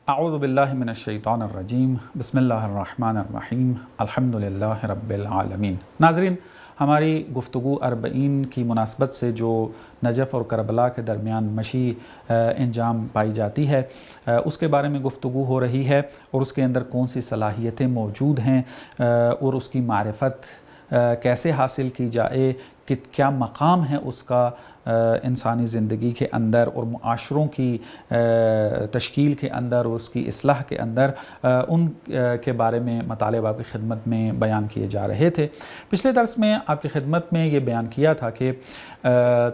اعوذ باللہ من الشیطان الرجیم بسم اللہ الرحمن الرحیم الحمدللہ رب العالمین۔ ناظرین، ہماری گفتگو اربعین کی مناسبت سے جو نجف اور کربلا کے درمیان مشی انجام پائی جاتی ہے اس کے بارے میں گفتگو ہو رہی ہے، اور اس کے اندر کون سی صلاحیتیں موجود ہیں اور اس کی معرفت کیسے حاصل کی جائے، کہ کیا مقام ہے اس کا انسانی زندگی کے اندر اور معاشروں کی تشکیل کے اندر اور اس کی اصلاح کے اندر، ان کے بارے میں مطالب آپ کی خدمت میں بیان کیے جا رہے تھے۔ پچھلے درس میں آپ کی خدمت میں یہ بیان کیا تھا کہ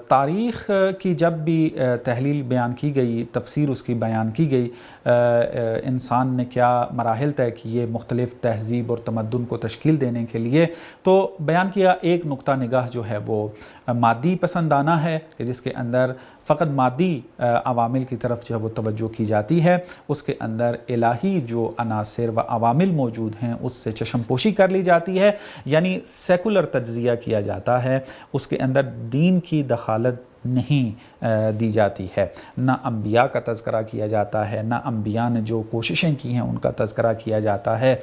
تاریخ کی جب بھی تحلیل بیان کی گئی، تفسیر اس کی بیان کی گئی، انسان نے کیا مراحل طے کیے مختلف تہذیب اور تمدن کو تشکیل دینے کے لیے، تو بیان کیا ایک نقطہ نگاہ جو ہے وہ مادی پسندانہ ہے کہ جس کے اندر فقط مادی عوامل کی طرف جو ہے وہ توجہ کی جاتی ہے، اس کے اندر الہی جو عناصر و عوامل موجود ہیں اس سے چشم پوشی کر لی جاتی ہے، یعنی سیکولر تجزیہ کیا جاتا ہے، اس کے اندر دین کی دخالت نہیں دی جاتی ہے، نہ انبیاء کا تذکرہ کیا جاتا ہے، نہ انبیاء نے جو کوششیں کی ہیں ان کا تذکرہ کیا جاتا ہے،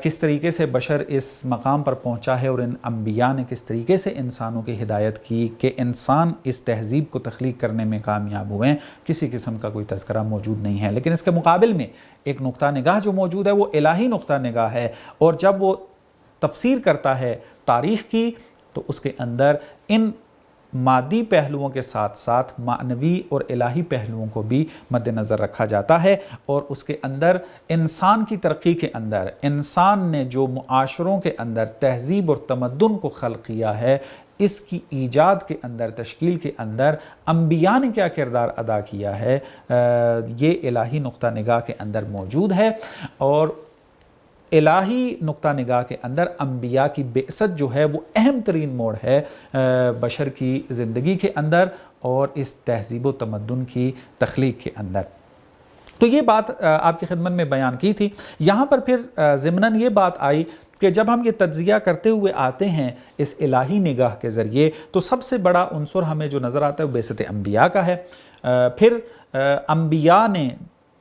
کس طریقے سے بشر اس مقام پر پہنچا ہے اور ان انبیاء نے کس طریقے سے انسانوں کی ہدایت کی کہ انسان اس تہذیب کو تخلیق کرنے میں کامیاب ہوئے، کسی قسم کا کوئی تذکرہ موجود نہیں ہے۔ لیکن اس کے مقابل میں ایک نقطہ نگاہ جو موجود ہے وہ الہی نقطہ نگاہ ہے، اور جب وہ تفسیر کرتا ہے تاریخ کی تو اس کے اندر ان مادی پہلوؤں کے ساتھ ساتھ معنوی اور الہی پہلوؤں کو بھی مد نظر رکھا جاتا ہے، اور اس کے اندر انسان کی ترقی کے اندر انسان نے جو معاشروں کے اندر تہذیب اور تمدن کو خلق کیا ہے، اس کی ایجاد کے اندر، تشکیل کے اندر انبیاء نے کیا کردار ادا کیا ہے، یہ الہی نقطہ نگاہ کے اندر موجود ہے۔ اور الہی نقطہ نگاہ کے اندر انبیاء کی بعثت جو ہے وہ اہم ترین موڑ ہے بشر کی زندگی کے اندر اور اس تہذیب و تمدن کی تخلیق کے اندر۔ تو یہ بات آپ کی خدمت میں بیان کی تھی۔ یہاں پر پھر ضمناً یہ بات آئی کہ جب ہم یہ تجزیہ کرتے ہوئے آتے ہیں اس الہی نگاہ کے ذریعے، تو سب سے بڑا عنصر ہمیں جو نظر آتا ہے وہ بعثت انبیاء کا ہے۔ پھر انبیاء نے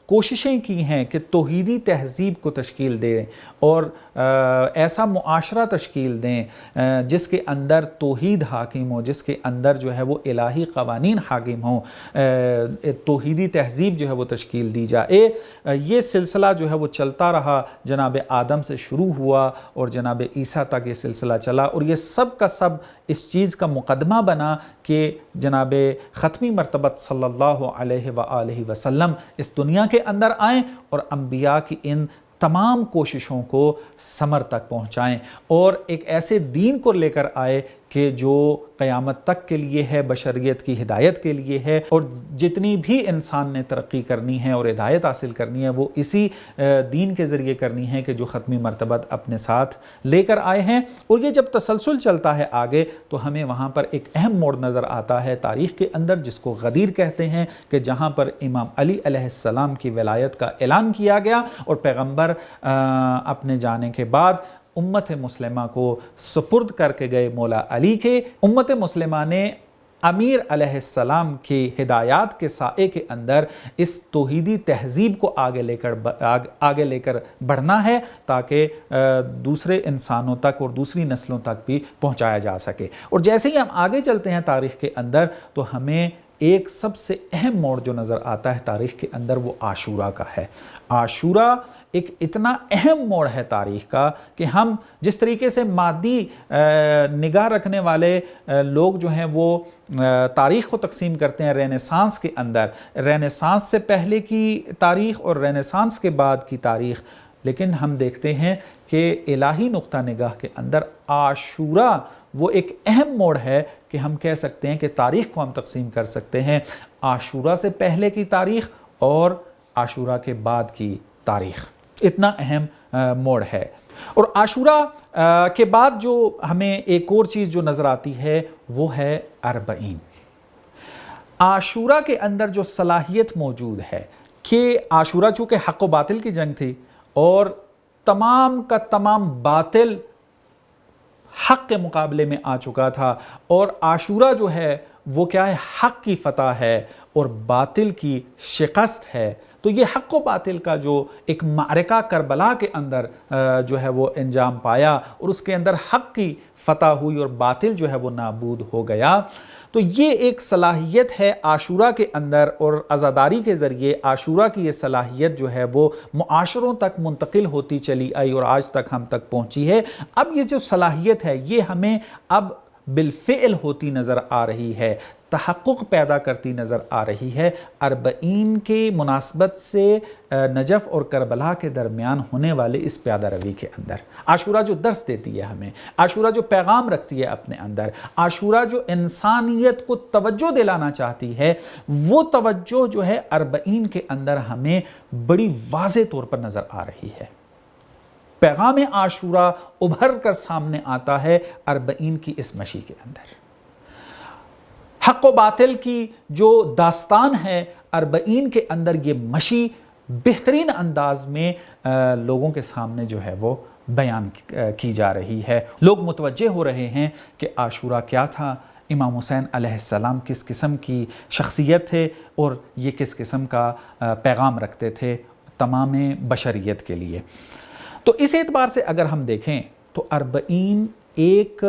کوششیں کی ہیں کہ توحیدی تہذیب کو تشکیل دیں اور ایسا معاشرہ تشکیل دیں جس کے اندر توحید حاکم ہو، جس کے اندر جو ہے وہ الہی قوانین حاکم ہوں، توحیدی تہذیب جو ہے وہ تشکیل دی جائے۔ یہ سلسلہ جو ہے وہ چلتا رہا، جناب آدم سے شروع ہوا اور جناب عیسیٰ تک یہ سلسلہ چلا، اور یہ سب کا سب اس چیز کا مقدمہ بنا کہ جناب ختمی مرتبت صلی اللہ علیہ وآلہ وسلم اس دنیا کے اندر آئیں اور انبیاء کی ان تمام کوششوں کو ثمر تک پہنچائیں، اور ایک ایسے دین کو لے کر آئے کہ جو قیامت تک کے لیے ہے، بشریت کی ہدایت کے لیے ہے، اور جتنی بھی انسان نے ترقی کرنی ہے اور ہدایت حاصل کرنی ہے وہ اسی دین کے ذریعے کرنی ہے کہ جو ختمی مرتبت اپنے ساتھ لے کر آئے ہیں۔ اور یہ جب تسلسل چلتا ہے آگے تو ہمیں وہاں پر ایک اہم موڑ نظر آتا ہے تاریخ کے اندر جس کو غدیر کہتے ہیں، کہ جہاں پر امام علی علیہ السلام کی ولایت کا اعلان کیا گیا، اور پیغمبر اپنے جانے کے بعد امت مسلمہ کو سپرد کر کے گئے مولا علی کے۔ امت مسلمہ نے امیر علیہ السلام کی ہدایات کے سائے کے اندر اس توحیدی تہذیب کو آگے لے کر بڑھنا ہے تاکہ دوسرے انسانوں تک اور دوسری نسلوں تک بھی پہنچایا جا سکے۔ اور جیسے ہی ہم آگے چلتے ہیں تاریخ کے اندر تو ہمیں ایک سب سے اہم موڑ جو نظر آتا ہے تاریخ کے اندر وہ عاشورہ کا ہے۔ عاشورہ ایک اتنا اہم موڑ ہے تاریخ کا کہ ہم جس طریقے سے مادی نگاہ رکھنے والے لوگ جو ہیں وہ تاریخ کو تقسیم کرتے ہیں رینیسانس کے اندر، رینیسانس سے پہلے کی تاریخ اور رینیسانس کے بعد کی تاریخ، لیکن ہم دیکھتے ہیں کہ الہی نقطہ نگاہ کے اندر عاشورہ وہ ایک اہم موڑ ہے کہ ہم کہہ سکتے ہیں کہ تاریخ کو ہم تقسیم کر سکتے ہیں عاشورہ سے پہلے کی تاریخ اور عاشورہ کے بعد کی تاریخ۔ اتنا اہم موڑ ہے۔ اور عاشورہ کے بعد جو ہمیں ایک اور چیز جو نظر آتی ہے وہ ہے اربعین۔ عاشورہ کے اندر جو صلاحیت موجود ہے کہ عاشورہ چونکہ حق و باطل کی جنگ تھی اور تمام کا تمام باطل حق کے مقابلے میں آ چکا تھا، اور عاشورہ جو ہے وہ کیا ہے، حق کی فتح ہے اور باطل کی شکست ہے، تو یہ حق و باطل کا جو ایک معرکہ کربلا کے اندر جو ہے وہ انجام پایا اور اس کے اندر حق کی فتح ہوئی اور باطل جو ہے وہ نابود ہو گیا، تو یہ ایک صلاحیت ہے عاشورہ کے اندر، اور عزاداری کے ذریعے عاشورہ کی یہ صلاحیت جو ہے وہ معاشروں تک منتقل ہوتی چلی آئی اور آج تک ہم تک پہنچی ہے۔ اب یہ جو صلاحیت ہے یہ ہمیں اب بالفعل ہوتی نظر آ رہی ہے، تحقق پیدا کرتی نظر آ رہی ہے اربعین کے مناسبت سے نجف اور کربلا کے درمیان ہونے والے اس پیادہ روی کے اندر۔ عاشورہ جو درس دیتی ہے ہمیں، عاشورہ جو پیغام رکھتی ہے اپنے اندر، عاشورہ جو انسانیت کو توجہ دلانا چاہتی ہے، وہ توجہ جو ہے اربعین کے اندر ہمیں بڑی واضح طور پر نظر آ رہی ہے۔ پیغام عاشورہ ابھر کر سامنے آتا ہے اربعین کی اس مشی کے اندر۔ حق و باطل کی جو داستان ہے اربعین کے اندر یہ مشی بہترین انداز میں لوگوں کے سامنے جو ہے وہ بیان کی جا رہی ہے۔ لوگ متوجہ ہو رہے ہیں کہ عاشورہ کیا تھا، امام حسین علیہ السلام کس قسم کی شخصیت تھے اور یہ کس قسم کا پیغام رکھتے تھے تمام بشریت کے لیے۔ تو اس اعتبار سے اگر ہم دیکھیں تو اربعین ایک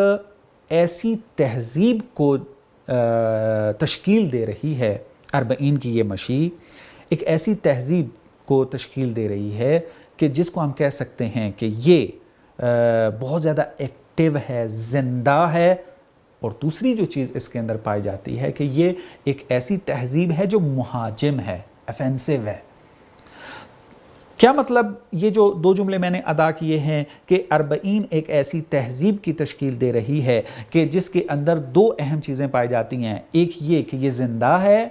ایسی تہذیب کو تشکیل دے رہی ہے، اربعین کی یہ مشی ایک ایسی تہذیب کو تشکیل دے رہی ہے کہ جس کو ہم کہہ سکتے ہیں کہ یہ بہت زیادہ ایکٹیو ہے، زندہ ہے، اور دوسری جو چیز اس کے اندر پائی جاتی ہے کہ یہ ایک ایسی تہذیب ہے جو مہاجم ہے، ایفینسو ہے۔ کیا مطلب؟ یہ جو دو جملے میں نے ادا کیے ہیں کہ اربعین ایک ایسی تہذیب کی تشکیل دے رہی ہے کہ جس کے اندر دو اہم چیزیں پائی جاتی ہیں، ایک یہ کہ یہ زندہ ہے،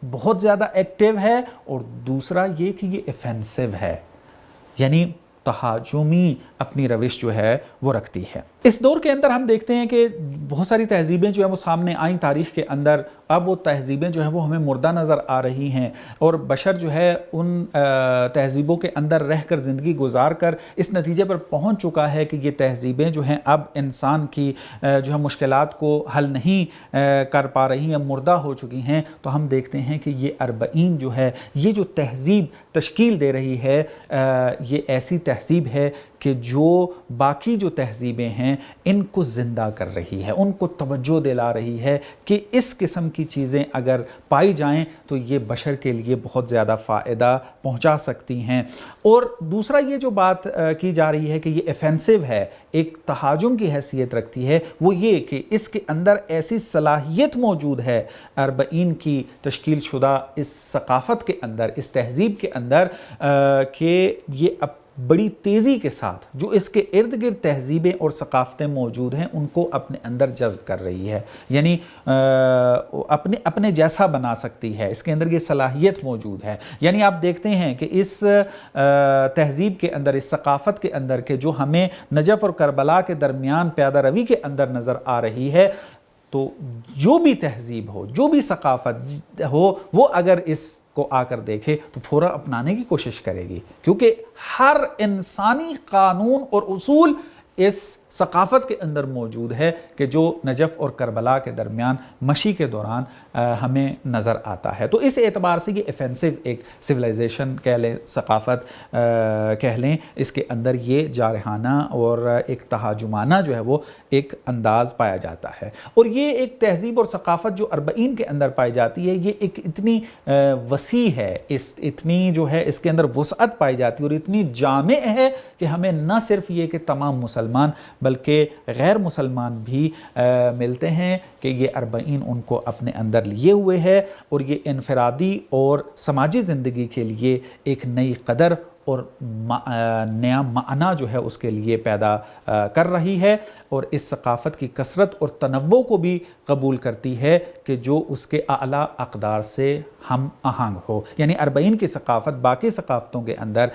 بہت زیادہ ایکٹیو ہے، اور دوسرا یہ کہ یہ ایفینسو ہے، یعنی تہاجمی اپنی روش جو ہے وہ رکھتی ہے۔ اس دور کے اندر ہم دیکھتے ہیں کہ بہت ساری تہذیبیں جو ہیں وہ سامنے آئیں تاریخ کے اندر، اب وہ تہذیبیں جو ہیں وہ ہمیں مردہ نظر آ رہی ہیں، اور بشر جو ہے ان تہذیبوں کے اندر رہ کر زندگی گزار کر اس نتیجے پر پہنچ چکا ہے کہ یہ تہذیبیں جو ہیں اب انسان کی جو ہے مشکلات کو حل نہیں کر پا رہی ہیں، مردہ ہو چکی ہیں۔ تو ہم دیکھتے ہیں کہ یہ اربعین جو ہے، یہ جو تہذیب تشکیل دے رہی ہے، یہ ایسی تہذیب ہے کہ جو باقی جو تہذیبیں ہیں ان کو زندہ کر رہی ہے، ان کو توجہ دلا رہی ہے کہ اس قسم کی چیزیں اگر پائی جائیں تو یہ بشر کے لیے بہت زیادہ فائدہ پہنچا سکتی ہیں۔ اور دوسرا یہ جو بات کی جا رہی ہے کہ یہ ایفینسو ہے، ایک تہاجم کی حیثیت رکھتی ہے، وہ یہ کہ اس کے اندر ایسی صلاحیت موجود ہے اربعین کی تشکیل شدہ اس ثقافت کے اندر، اس تہذیب کے اندر، کہ یہ بڑی تیزی کے ساتھ جو اس کے ارد گرد تہذیبیں اور ثقافتیں موجود ہیں ان کو اپنے اندر جذب کر رہی ہے، یعنی اپنے جیسا بنا سکتی ہے، اس کے اندر یہ صلاحیت موجود ہے۔ یعنی آپ دیکھتے ہیں کہ اس تہذیب کے اندر، اس ثقافت کے اندر کہ جو ہمیں نجف اور کربلا کے درمیان پیادہ روی کے اندر نظر آ رہی ہے، تو جو بھی تہذیب ہو، جو بھی ثقافت ہو، وہ اگر اس کو آ کر دیکھے تو فوراً اپنانے کی کوشش کرے گی، کیونکہ ہر انسانی قانون اور اصول اس ثقافت کے اندر موجود ہے کہ جو نجف اور کربلا کے درمیان مشی کے دوران ہمیں نظر آتا ہے۔ تو اس اعتبار سے یہ ایفینسو ایک سویلائزیشن کہہ لیں، ثقافت کہہ لیں، اس کے اندر یہ جارحانہ اور ایک تہاجمانہ جو ہے وہ ایک انداز پایا جاتا ہے۔ اور یہ ایک تہذیب اور ثقافت جو اربعین کے اندر پائی جاتی ہے، یہ ایک اتنی وسیع ہے، اتنی جو ہے اس کے اندر وسعت پائی جاتی ہے اور اتنی جامع ہے کہ ہمیں نہ صرف یہ کہ تمام مسلمان بلکہ غیر مسلمان بھی ملتے ہیں کہ یہ اربعین ان کو اپنے اندر لیے ہوئے ہے، اور یہ انفرادی اور سماجی زندگی کے لیے ایک نئی قدر اور نیا معنی جو ہے اس کے لیے پیدا کر رہی ہے، اور اس ثقافت کی کثرت اور تنوع کو بھی قبول کرتی ہے کہ جو اس کے اعلیٰ اقدار سے ہم آہنگ ہو۔ یعنی اربعین کی ثقافت باقی ثقافتوں کے اندر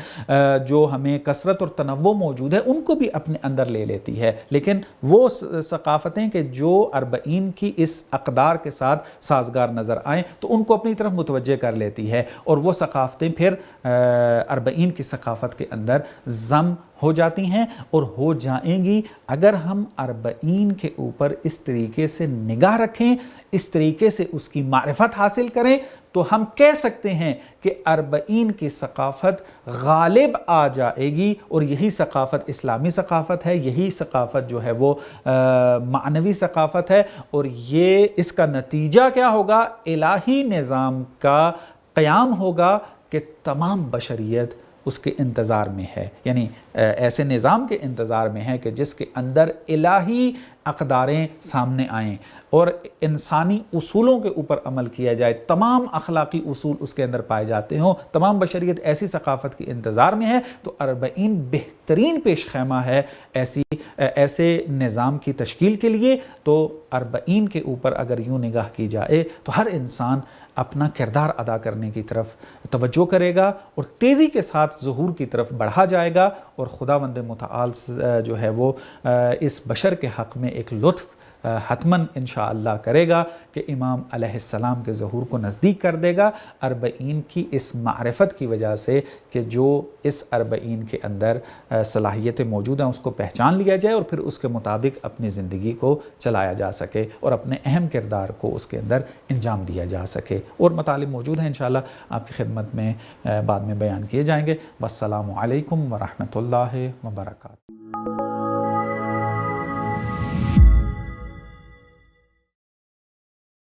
جو ہمیں کثرت اور تنوع موجود ہے ان کو بھی اپنے اندر لے لیتی ہے، لیکن وہ ثقافتیں کہ جو اربعین کی اس اقدار کے ساتھ سازگار نظر آئیں تو ان کو اپنی طرف متوجہ کر لیتی ہے، اور وہ ثقافتیں پھر اربعین کی ثقافت کے اندر ضم ہو جاتی ہیں اور ہو جائیں گی اگر ہم 40 کے اوپر اس طریقے سے نگاہ رکھیں، اس طریقے سے اس کی معرفت حاصل کریں، تو ہم کہہ سکتے ہیں کہ 40 کی ثقافت غالب آ جائے گی، اور یہی ثقافت اسلامی ثقافت ہے، یہی ثقافت جو ہے وہ معنوی ثقافت ہے، اور یہ اس کا نتیجہ کیا ہوگا؟ الہی نظام کا قیام ہوگا کہ تمام بشریت اس کے انتظار میں ہے، یعنی ایسے نظام کے انتظار میں ہے کہ جس کے اندر الہی اقداریں سامنے آئیں اور انسانی اصولوں کے اوپر عمل کیا جائے، تمام اخلاقی اصول اس کے اندر پائے جاتے ہوں، تمام بشریت ایسی ثقافت کے انتظار میں ہے۔ تو 40 بہترین پیش خیمہ ہے ایسے نظام کی تشکیل کے لیے۔ تو 40 کے اوپر اگر یوں نگاہ کی جائے تو ہر انسان اپنا کردار ادا کرنے کی طرف توجہ کرے گا اور تیزی کے ساتھ ظہور کی طرف بڑھا جائے گا، اور خداوند متعال جو ہے وہ اس بشر کے حق میں ایک لطف حتماً انشاءاللہ کرے گا کہ امام علیہ السلام کے ظہور کو نزدیک کر دے گا 40 کی اس معرفت کی وجہ سے کہ جو اس 40 کے اندر صلاحیتیں موجود ہیں اس کو پہچان لیا جائے اور پھر اس کے مطابق اپنی زندگی کو چلایا جا سکے اور اپنے اہم کردار کو اس کے اندر انجام دیا جا سکے۔ اور مطالب موجود ہیں انشاءاللہ آپ کی خدمت میں بعد میں بیان کیے جائیں گے۔ والسلام علیکم ورحمۃ اللہ وبرکاتہ۔